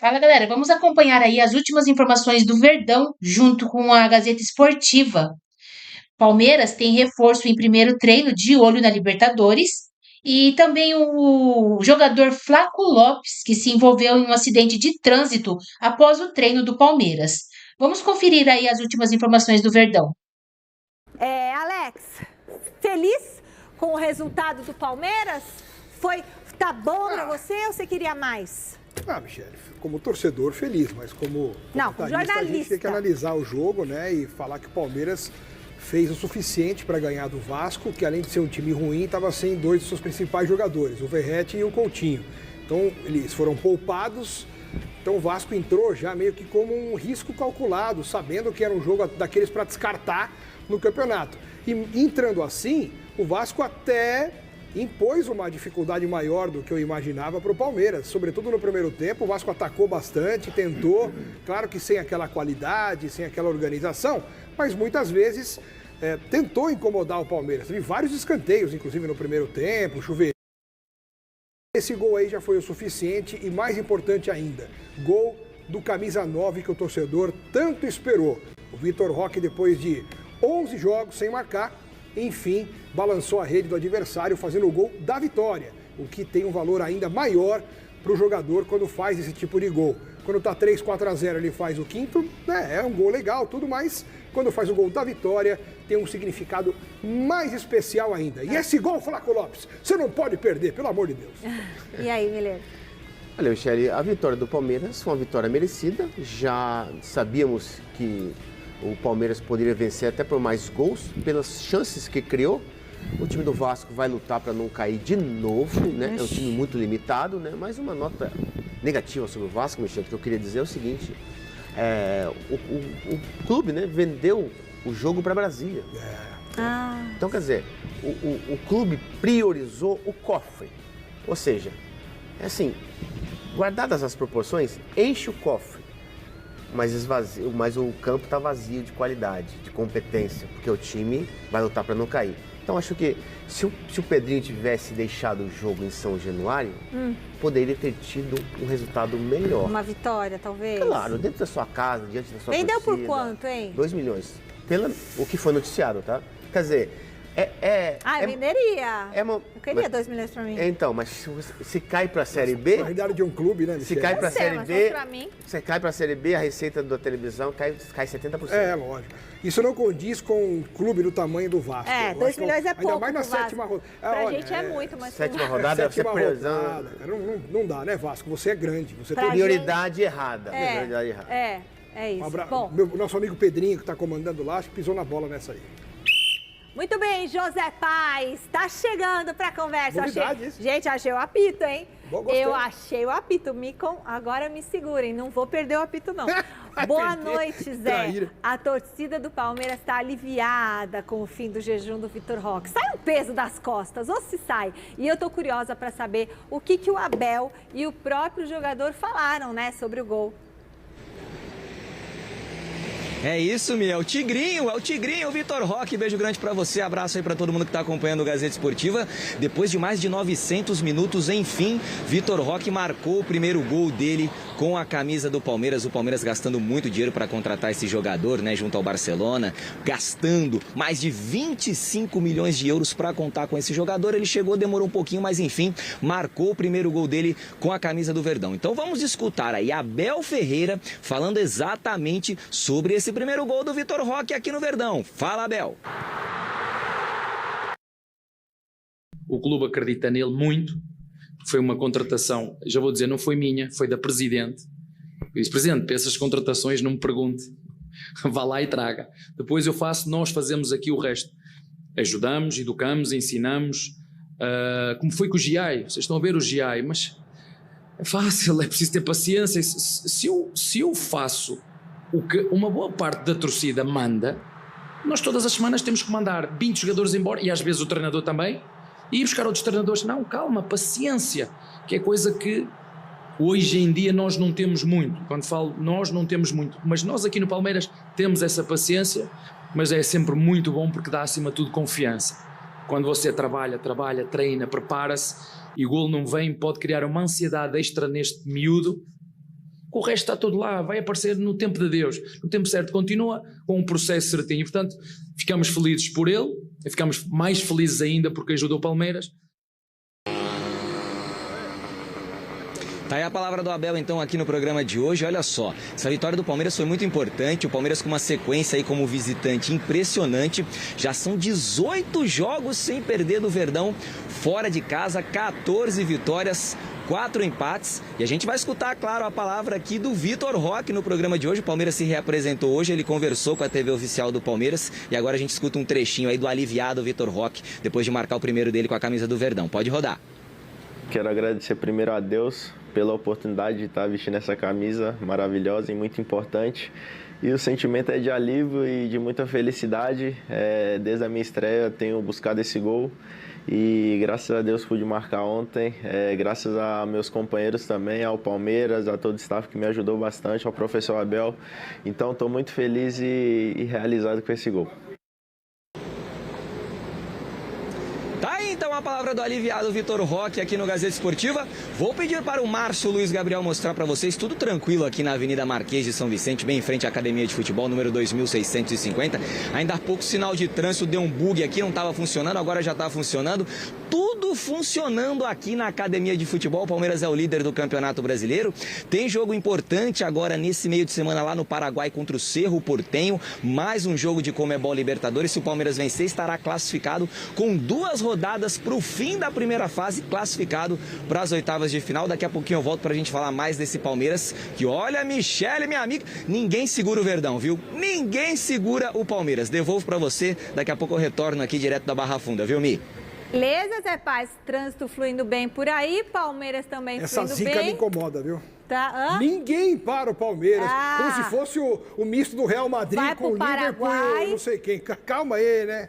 Fala, galera. Vamos acompanhar aí as últimas informações do Verdão junto com a Gazeta Esportiva. Palmeiras tem reforço em primeiro treino de olho na Libertadores e também o jogador Flaco Lopes, que se envolveu em um acidente de trânsito após o treino do Palmeiras. Vamos conferir aí as últimas informações do Verdão. Alex, feliz com o resultado do Palmeiras? Tá bom pra você ou você queria mais? Michele, como torcedor, feliz, mas como jornalista, a gente tem que analisar o jogo, né, e falar que o Palmeiras fez o suficiente para ganhar do Vasco, que além de ser um time ruim, estava sem dois dos seus principais jogadores, o Verratti e o Coutinho. Então, eles foram poupados, então o Vasco entrou já meio que como um risco calculado, sabendo que era um jogo daqueles para descartar no campeonato. E entrando assim, o Vasco até impôs uma dificuldade maior do que eu imaginava para o Palmeiras. Sobretudo no primeiro tempo, o Vasco atacou bastante, tentou, claro que sem aquela qualidade, sem aquela organização, mas muitas vezes tentou incomodar o Palmeiras. Teve vários escanteios, inclusive no primeiro tempo, chuveiro. Esse gol aí já foi o suficiente e mais importante ainda, gol do camisa 9 que o torcedor tanto esperou. O Vitor Roque, depois de 11 jogos sem marcar, enfim, balançou a rede do adversário fazendo o gol da vitória, o que tem um valor ainda maior para o jogador quando faz esse tipo de gol. Quando está 3-4-0 ele faz o quinto, né, é um gol legal, tudo mais. Quando faz o gol da vitória, tem um significado mais especial ainda. E esse gol, Flaco Lopes, você não pode perder, pelo amor de Deus. E aí, Mileiro? Olha, Michele, a vitória do Palmeiras foi uma vitória merecida. Já sabíamos que o Palmeiras poderia vencer até por mais gols, pelas chances que criou. O time do Vasco vai lutar para não cair de novo, né? É um time muito limitado, né? Mas uma nota negativa sobre o Vasco, Michele, que eu queria dizer é o seguinte: o clube, né, vendeu o jogo para Brasília. Então, quer dizer, o clube priorizou o cofre. Ou seja, é assim, guardadas as proporções, enche o cofre. Mas o campo está vazio de qualidade, de competência, porque o time vai lutar para não cair. Então, acho que se o Pedrinho tivesse deixado o jogo em São Januário, poderia ter tido um resultado melhor. Uma vitória, talvez? Claro, dentro da sua casa, diante da sua torcida. Vendeu por quanto, hein? 2 milhões. O que foi noticiado, tá? Quer dizer, eu venderia. Eu queria 2 milhões pra mim. Então, mas se cai pra Série B... A realidade de um clube, né, Se cai pra Série B... Se cai pra Série B, a receita da televisão cai 70%. Lógico. Isso não condiz com um clube do tamanho do Vasco. 2 milhões é pouco. Ainda mais na sétima rodada. Pra gente é muito, mas... Sétima rodada, sétima rodada. Não dá, né, Vasco? Você é grande. Você tem prioridade errada. Prioridade errada. É isso. Bom. Nosso amigo Pedrinho, que está comandando lá, acho que pisou na bola nessa aí. Muito bem, José Paz, tá chegando pra conversa. Gente, achei o apito, hein? Eu achei o apito. Agora me segurem, não vou perder o apito, não. Boa noite, Zé. A torcida do Palmeiras está aliviada com o fim do jejum do Vitor Roque. Sai um peso das costas, ou se sai. E eu tô curiosa para saber o que o Abel e o próprio jogador falaram, né, sobre o gol. É isso, meu. É o Tigrinho, Vitor Roque. Beijo grande pra você, abraço aí pra todo mundo que tá acompanhando o Gazeta Esportiva. Depois de mais de 900 minutos, enfim, Vitor Roque marcou o primeiro gol dele com a camisa do Palmeiras. O Palmeiras gastando muito dinheiro para contratar esse jogador, né, junto ao Barcelona, gastando mais de 25 milhões de euros para contar com esse jogador. Ele chegou, demorou um pouquinho, mas enfim, marcou o primeiro gol dele com a camisa do Verdão. Então vamos escutar aí Abel Ferreira falando exatamente sobre esse primeiro gol do Vitor Roque aqui no Verdão. Fala, Abel. O clube acredita nele muito. Foi uma contratação, já vou dizer, não foi minha, foi da Presidente. Eu disse: Presidente, para essas contratações não me pergunte, vá lá e traga. Depois nós fazemos aqui o resto. Ajudamos, educamos, ensinamos. Como foi com o GI, vocês estão a ver o GI, mas é fácil, é preciso ter paciência. Se eu faço o que uma boa parte da torcida manda, nós todas as semanas temos que mandar 20 jogadores embora, e às vezes o treinador também, e ir buscar outros treinadores. Não, calma, paciência, que é coisa que hoje em dia nós não temos muito. Quando falo nós, não temos muito, mas nós aqui no Palmeiras temos essa paciência, mas é sempre muito bom porque dá acima de tudo confiança. Quando você trabalha, treina, prepara-se e o golo não vem, pode criar uma ansiedade extra neste miúdo. o resto está tudo lá, vai aparecer no tempo de Deus, no tempo certo, continua com um processo certinho. E, portanto, ficamos felizes por ele, e ficamos mais felizes ainda porque ajudou o Palmeiras. Tá aí a palavra do Abel, então, aqui no programa de hoje. Olha só, essa vitória do Palmeiras foi muito importante. O Palmeiras com uma sequência aí como visitante impressionante. Já são 18 jogos sem perder do Verdão. Fora de casa, 14 vitórias, 4 empates. E a gente vai escutar, claro, a palavra aqui do Vitor Roque no programa de hoje. O Palmeiras se reapresentou hoje, ele conversou com a TV oficial do Palmeiras. E agora a gente escuta um trechinho aí do aliviado Vitor Roque, depois de marcar o primeiro dele com a camisa do Verdão. Pode rodar. Quero agradecer primeiro a Deus pela oportunidade de estar vestindo essa camisa maravilhosa e muito importante. E o sentimento é de alívio e de muita felicidade. Desde a minha estreia tenho buscado esse gol e graças a Deus pude marcar ontem. Graças a meus companheiros também, ao Palmeiras, a todo o staff que me ajudou bastante, ao professor Abel. Então estou muito feliz e realizado com esse gol. Então a palavra do aliviado Vitor Roque aqui no Gazeta Esportiva. Vou pedir para o Márcio Luiz Gabriel mostrar para vocês tudo tranquilo aqui na Avenida Marquês de São Vicente, bem em frente à Academia de Futebol, número 2650. Ainda há pouco sinal de trânsito deu um bug aqui, não estava funcionando, agora já está funcionando. Tudo funcionando aqui na Academia de Futebol. O Palmeiras é o líder do Campeonato Brasileiro. Tem jogo importante agora nesse meio de semana lá no Paraguai contra o Cerro Porteño. Mais um jogo de Conmebol Libertadores. Se o Palmeiras vencer, estará classificado com 2 rodadas para o fim da primeira fase, classificado para as oitavas de final. Daqui a pouquinho eu volto para a gente falar mais desse Palmeiras, que olha, Michele, minha amiga, ninguém segura o Verdão, viu? Ninguém segura o Palmeiras. Devolvo para você, daqui a pouco eu retorno aqui direto da Barra Funda, viu, Mi? Beleza, Zé Paz? Trânsito fluindo bem por aí, Palmeiras também fluindo bem. Essa zica me incomoda, viu? Tá, ninguém para o Palmeiras, como se fosse o misto do Real Madrid com o Liverpool, não sei quem. Calma aí, né?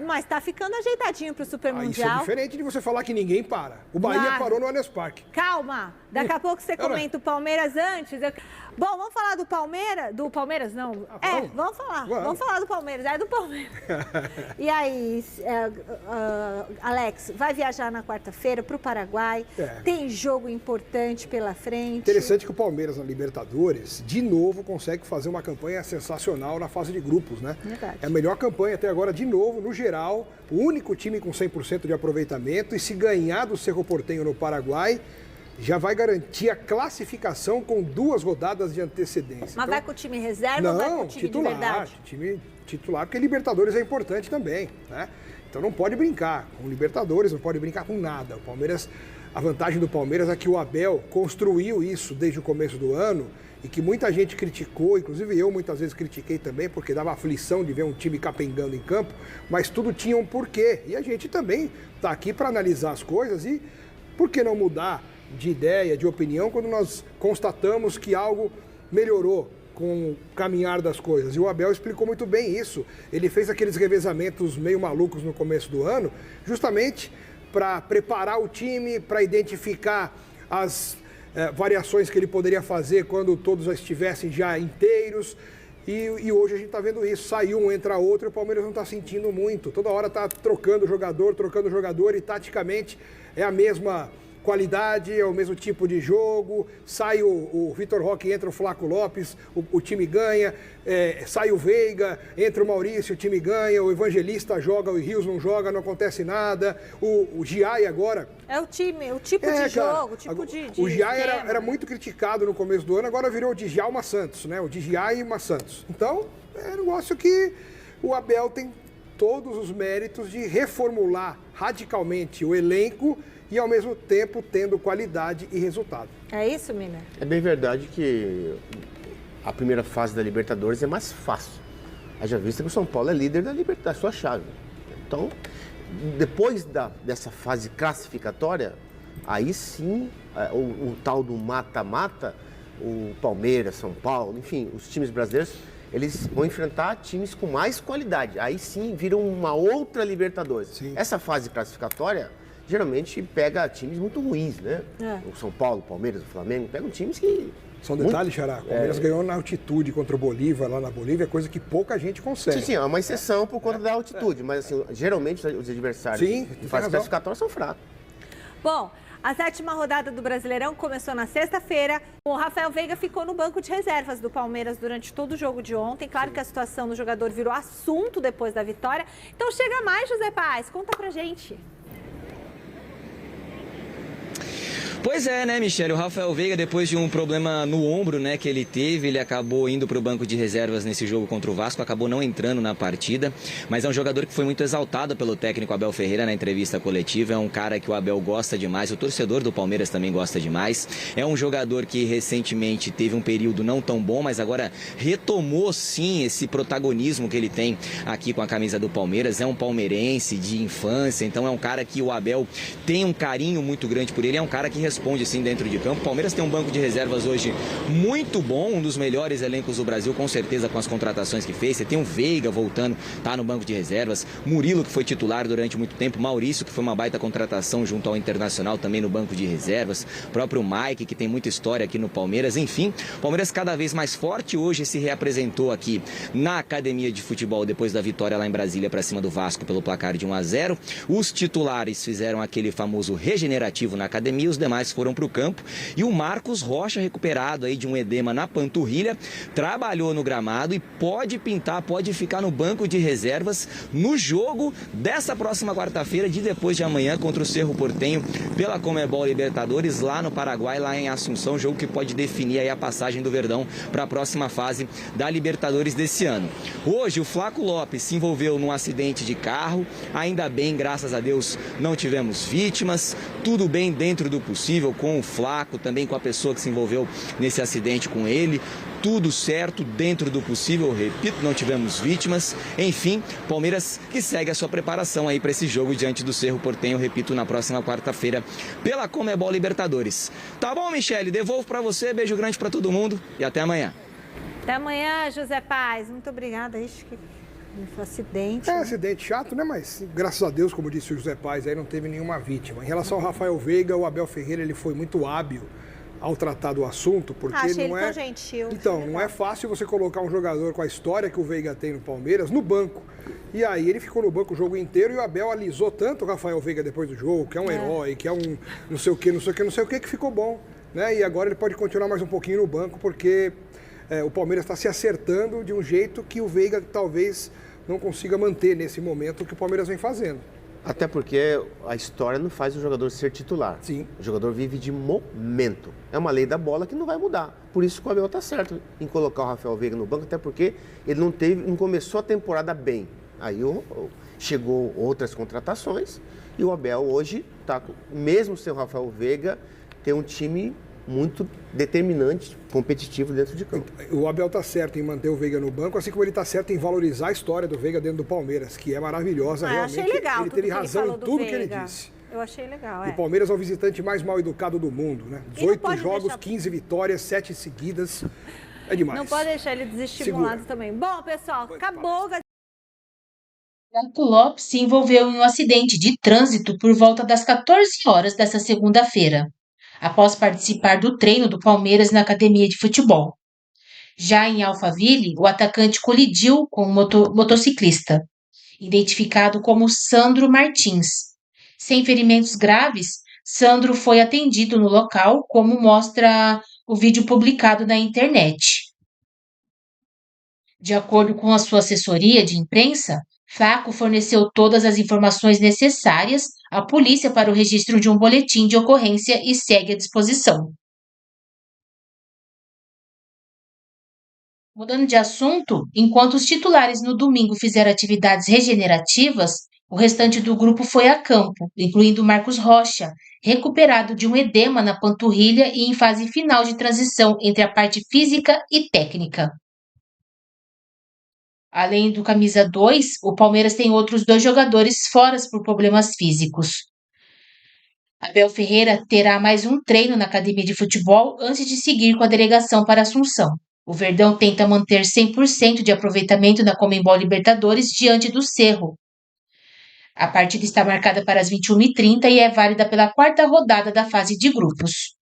Mas tá ficando ajeitadinho pro Super Mundial. Isso é diferente de você falar que ninguém para. O Bahia parou no Allianz Parque. Calma, daqui a pouco você comenta o Palmeiras antes. Bom, vamos falar do Palmeiras? Do Palmeiras, não? Vamos falar. Vamos falar do Palmeiras. É do Palmeiras. E aí, Alex, vai viajar na quarta-feira pro Paraguai. Tem jogo importante pela frente. Interessante que o Palmeiras na Libertadores, de novo, consegue fazer uma campanha sensacional na fase de grupos, né? Verdade. É a melhor campanha até agora, de novo, no geral, o único time com 100% de aproveitamento, e se ganhar do Cerro Porteño no Paraguai, já vai garantir a classificação com 2 rodadas de antecedência. Mas vai com o time reserva ou vai com o time titular, de verdade? Time titular, porque Libertadores é importante também, né? Então não pode brincar com Libertadores, não pode brincar com nada. O Palmeiras, a vantagem do Palmeiras é que o Abel construiu isso desde o começo do ano, e que muita gente criticou, inclusive eu muitas vezes critiquei também, porque dava aflição de ver um time capengando em campo, mas tudo tinha um porquê. E a gente também está aqui para analisar as coisas e por que não mudar de ideia, de opinião, quando nós constatamos que algo melhorou com o caminhar das coisas. E o Abel explicou muito bem isso. Ele fez aqueles revezamentos meio malucos no começo do ano, justamente para preparar o time, para identificar as variações que ele poderia fazer quando todos estivessem já inteiros. E hoje a gente está vendo isso. Sai um, entra outro, e o Palmeiras não está sentindo muito. Toda hora está trocando jogador, e taticamente é a mesma qualidade, é o mesmo tipo de jogo. Sai o Vitor Roque, entra o Flaco Lopes, o time ganha. Sai o Veiga, entra o Maurício, o time ganha. O Evangelista joga, o Rios não joga, não acontece nada. O Giai agora... É o time, o tipo de jogo, o tipo de O Giai era muito criticado no começo do ano, agora virou o Djalma Santos, né? O Djalma Santos. Então, é um negócio que o Abel tem todos os méritos de reformular radicalmente o elenco e, ao mesmo tempo, tendo qualidade e resultado. É isso, Mina? É bem verdade que a primeira fase da Libertadores é mais fácil. Haja vista que o São Paulo é líder da sua chave. Então, depois dessa fase classificatória, aí sim, o tal do mata-mata, o Palmeiras, São Paulo, enfim, os times brasileiros, eles vão enfrentar times com mais qualidade. Aí sim, viram uma outra Libertadores. Sim. Essa fase classificatória geralmente pega times muito ruins, né? O São Paulo, o Palmeiras, o Flamengo, pegam times que... Só um detalhe, Xará, o Palmeiras ganhou na altitude contra o Bolívar, lá na Bolívia, coisa que pouca gente consegue. Sim, é uma exceção por conta da altitude, mas assim, geralmente os adversários em fase classificatória são fracos. Bom, A 7ª rodada do Brasileirão começou na sexta-feira. O Rafael Veiga ficou no banco de reservas do Palmeiras durante todo o jogo de ontem. Claro que a situação do jogador virou assunto depois da vitória. Então chega mais, José Paz, conta pra gente. Pois é, né, Michele? O Rafael Veiga, depois de um problema no ombro, né, que ele teve, ele acabou indo para o banco de reservas nesse jogo contra o Vasco, acabou não entrando na partida, mas é um jogador que foi muito exaltado pelo técnico Abel Ferreira na entrevista coletiva, é um cara que o Abel gosta demais, o torcedor do Palmeiras também gosta demais, é um jogador que recentemente teve um período não tão bom, mas agora retomou sim esse protagonismo que ele tem aqui com a camisa do Palmeiras, é um palmeirense de infância, então é um cara que o Abel tem um carinho muito grande por ele, é um cara que responde assim dentro de campo. O Palmeiras tem um banco de reservas hoje muito bom, um dos melhores elencos do Brasil, com certeza, com as contratações que fez. Você tem o Veiga voltando, tá no banco de reservas, Murilo, que foi titular durante muito tempo, Maurício, que foi uma baita contratação junto ao Internacional, também no banco de reservas, próprio Mike, que tem muita história aqui no Palmeiras, enfim, o Palmeiras cada vez mais forte, hoje se reapresentou aqui na academia de futebol, depois da vitória lá em Brasília para cima do Vasco pelo placar de 1-0. Os titulares fizeram aquele famoso regenerativo na academia, os demais foram para o campo, e o Marcos Rocha, recuperado aí de um edema na panturrilha, trabalhou no gramado e pode pintar, pode ficar no banco de reservas no jogo dessa próxima quarta-feira, de depois de amanhã, contra o Cerro Porteño, pela Conmebol Libertadores, lá no Paraguai, lá em Assunção, jogo que pode definir aí a passagem do Verdão para a próxima fase da Libertadores desse ano. Hoje, o Flaco Lopes se envolveu num acidente de carro, ainda bem, graças a Deus, não tivemos vítimas, tudo bem dentro do possível, com o Flaco, também com a pessoa que se envolveu nesse acidente com ele, tudo certo, dentro do possível, repito, não tivemos vítimas, enfim, Palmeiras que segue a sua preparação aí para esse jogo diante do Cerro Porteño, repito, na próxima quarta-feira, pela Conmebol Libertadores. Tá bom, Michele? Devolvo para você, beijo grande para todo mundo e até amanhã. Até amanhã, José Paz, muito obrigada. Ixi, que acidente. É, acidente chato, né? Mas graças a Deus, como disse o José Paz, aí não teve nenhuma vítima. Em relação ao Rafael Veiga, o Abel Ferreira ele foi muito hábil ao tratar do assunto, porque achei não ele é. Tão gentil. Então, não é fácil você colocar um jogador com a história que o Veiga tem no Palmeiras no banco. E aí ele ficou no banco o jogo inteiro e o Abel alisou tanto o Rafael Veiga depois do jogo, que é um herói, que é um não sei o que, que ficou bom. Né? E agora ele pode continuar mais um pouquinho no banco, porque o Palmeiras está se acertando de um jeito que o Veiga talvez não consiga manter nesse momento o que o Palmeiras vem fazendo. Até porque a história não faz o jogador ser titular. Sim. O jogador vive de momento. É uma lei da bola que não vai mudar. Por isso que o Abel está certo em colocar o Rafael Veiga no banco, até porque ele não começou a temporada bem. Aí chegou outras contratações e o Abel hoje, mesmo sem o Rafael Veiga, tem um time muito determinante, competitivo dentro de campo. O Abel está certo em manter o Veiga no banco, assim como ele está certo em valorizar a história do Veiga dentro do Palmeiras, que é maravilhosa, realmente. Achei legal, ele teve razão em tudo que ele disse. Eu achei legal, O Palmeiras é o visitante mais mal educado do mundo, né? 18 jogos, 15 vitórias, 7 seguidas. É demais. Não pode deixar ele desestimulado também. Bom, pessoal, acabou. Flaco Lopes se envolveu em um acidente de trânsito por volta das 14 horas dessa segunda-feira, após participar do treino do Palmeiras na academia de futebol. Já em Alphaville, o atacante colidiu com um motociclista, identificado como Sandro Martins. Sem ferimentos graves, Sandro foi atendido no local, como mostra o vídeo publicado na internet. De acordo com a sua assessoria de imprensa, Flaco forneceu todas as informações necessárias à polícia para o registro de um boletim de ocorrência e segue à disposição. Mudando de assunto, enquanto os titulares no domingo fizeram atividades regenerativas, o restante do grupo foi a campo, incluindo Marcos Rocha, recuperado de um edema na panturrilha e em fase final de transição entre a parte física e técnica. Além do camisa 2, o Palmeiras tem outros 2 jogadores fora por problemas físicos. Abel Ferreira terá mais um treino na academia de futebol antes de seguir com a delegação para Assunção. O Verdão tenta manter 100% de aproveitamento na Conmebol Libertadores diante do Cerro. A partida está marcada para as 21h30 e é válida pela 4ª rodada da fase de grupos.